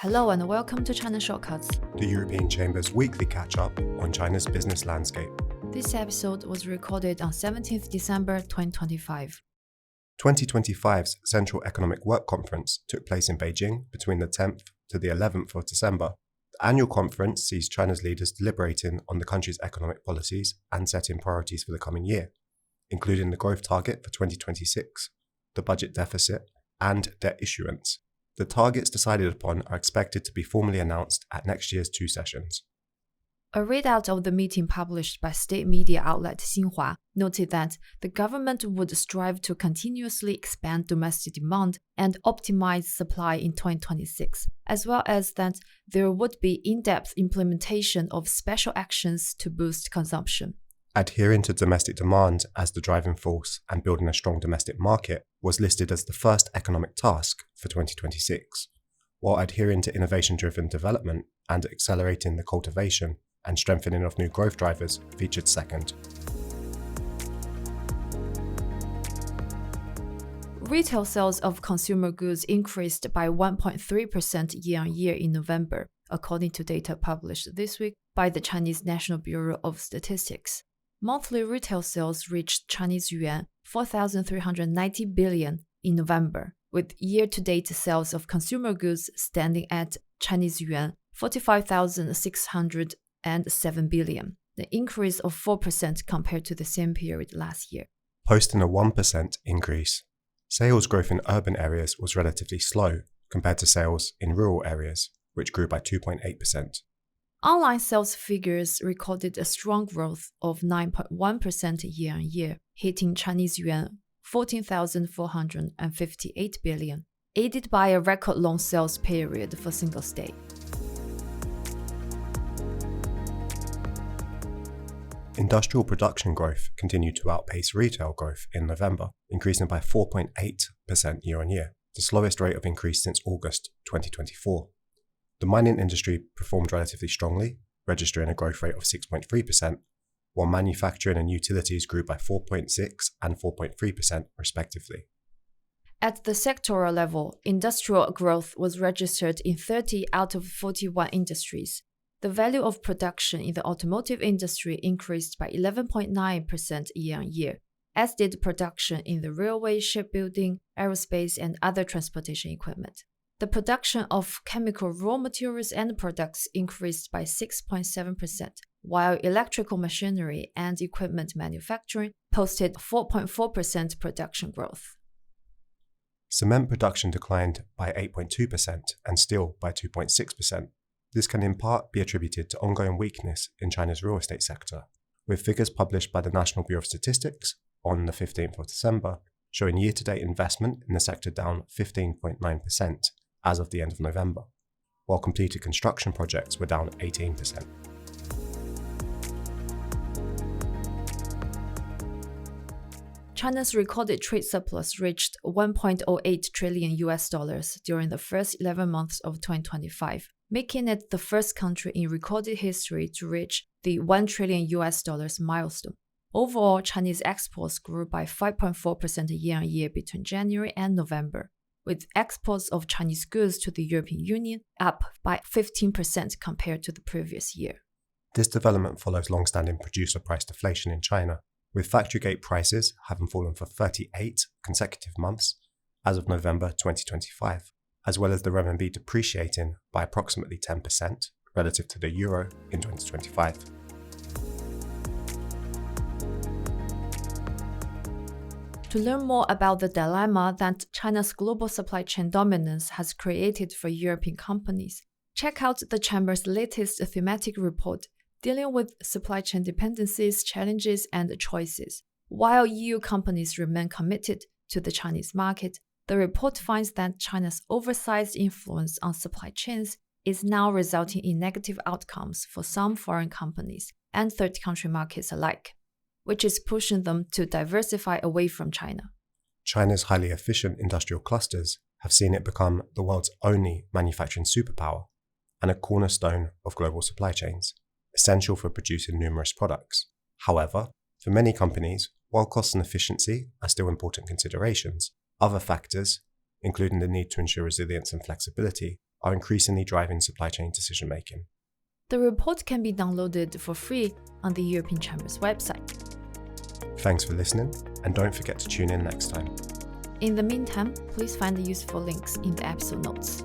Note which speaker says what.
Speaker 1: Hello and welcome to China Shortcuts,
Speaker 2: the European Chamber's weekly catch-up on China's business landscape.
Speaker 1: This episode was recorded on 17th December 2025.
Speaker 2: 2025's Central Economic Work Conference took place in Beijing between the 10th to the 11th of December. The annual conference sees China's leaders deliberating on the country's economic policies and setting priorities for the coming year, including the growth target for 2026, the budget deficit, and debt issuance. The targets decided upon are expected to be formally announced at next year's two sessions.
Speaker 1: A readout of the meeting published by state media outlet Xinhua noted that the government would strive to continuously expand domestic demand and optimize supply in 2026, as well as that there would be in-depth implementation of special actions to boost consumption.
Speaker 2: Adhering to domestic demand as the driving force and building a strong domestic market was listed as the first economic task for 2026, while adhering to innovation-driven development and accelerating the cultivation and strengthening of new growth drivers featured second.
Speaker 1: Retail sales of consumer goods increased by 1.3% year-on-year in November, according to data published this week by the Chinese National Bureau of Statistics. Monthly retail sales reached Chinese yuan 4,390 billion in November, with year-to-date sales of consumer goods standing at Chinese yuan 45,607 billion, an increase of 4% compared to the same period last year.
Speaker 2: Posting a 1% increase, sales growth in urban areas was relatively slow compared to sales in rural areas, which grew by 2.8%.
Speaker 1: Online sales figures recorded a strong growth of 9.1% year-on-year, hitting Chinese yuan 14,458 billion, aided by a record long sales period for Singles' Day.
Speaker 2: Industrial production growth continued to outpace retail growth in November, increasing by 4.8% year-on-year, the slowest rate of increase since August 2024. The mining industry performed relatively strongly, registering a growth rate of 6.3%, while manufacturing and utilities grew by 4.6% and 4.3% respectively.
Speaker 1: At the sectoral level, industrial growth was registered in 30 out of 41 industries. The value of production in the automotive industry increased by 11.9% year-on-year, as did production in the railway, shipbuilding, aerospace, and other transportation equipment. The production of chemical raw materials and products increased by 6.7%, while electrical machinery and equipment manufacturing posted 4.4% production growth.
Speaker 2: Cement production declined by 8.2% and steel by 2.6%. This can in part be attributed to ongoing weakness in China's real estate sector, with figures published by the National Bureau of Statistics on the 15th of December showing year-to-date investment in the sector down 15.9%. as of the end of November, while completed construction projects were down 18%.
Speaker 1: China's recorded trade surplus reached $1.08 trillion during the first 11 months of 2025, making it the first country in recorded history to reach the $1 trillion milestone. Overall, Chinese exports grew by 5.4% year-on-year between January and November, with exports of Chinese goods to the European Union up by 15% compared to the previous year.
Speaker 2: This development follows long-standing producer price deflation in China, with factory gate prices having fallen for 38 consecutive months as of November 2025, as well as the renminbi depreciating by approximately 10% relative to the euro in 2025.
Speaker 1: To learn more about the dilemma that China's global supply chain dominance has created for European companies, check out the Chamber's latest thematic report dealing with supply chain dependencies, challenges, and choices. While EU companies remain committed to the Chinese market, the report finds that China's oversized influence on supply chains is now resulting in negative outcomes for some foreign companies and third-country markets alike, which is pushing them to diversify away from China.
Speaker 2: China's highly efficient industrial clusters have seen it become the world's only manufacturing superpower and a cornerstone of global supply chains, essential for producing numerous products. However, for many companies, while cost and efficiency are still important considerations, other factors, including the need to ensure resilience and flexibility, are increasingly driving supply chain decision making.
Speaker 1: The report can be downloaded for free on the European Chamber's website.
Speaker 2: Thanks for listening, and don't forget to tune in next time.
Speaker 1: In the meantime, please find the useful links in the episode notes.